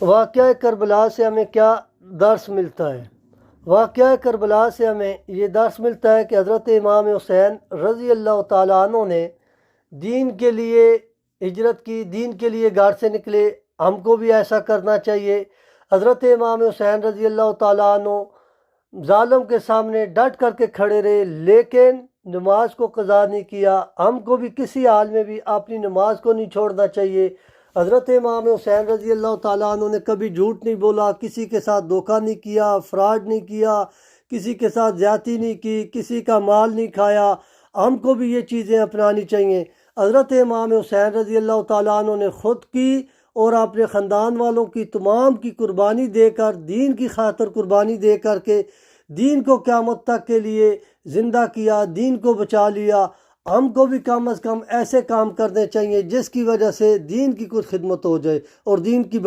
واقعہ کربلا سے ہمیں کیا درس ملتا ہے؟ واقعہ کربلا سے ہمیں یہ درس ملتا ہے کہ حضرت امام حسین رضی اللہ تعالیٰ عنہ نے دین کے لیے ہجرت کی، دین کے لیے گھر سے نکلے۔ ہم کو بھی ایسا کرنا چاہیے۔ حضرت امام حسین رضی اللہ تعالیٰ عنہ ظالم کے سامنے ڈٹ کر کے کھڑے رہے، لیکن نماز کو قضا نہیں کیا۔ ہم کو بھی کسی حال میں بھی اپنی نماز کو نہیں چھوڑنا چاہیے۔ حضرت امام حسین رضی اللہ تعالیٰ عنہ نے کبھی جھوٹ نہیں بولا، کسی کے ساتھ دھوکہ نہیں کیا، فراڈ نہیں کیا، کسی کے ساتھ زیادتی نہیں کی، کسی کا مال نہیں کھایا۔ ہم کو بھی یہ چیزیں اپنانی چاہیے۔ حضرت امام حسین رضی اللہ تعالیٰ عنہ نے خود کی اور اپنے خاندان والوں کی تمام کی قربانی دے کر، دین کی خاطر قربانی دے کر کے دین کو قیامت تک کے لیے زندہ کیا، دین کو بچا لیا۔ ہم کو بھی کم از کم ایسے کام کرنے چاہیے جس کی وجہ سے دین کی کچھ خدمت ہو جائے اور دین کی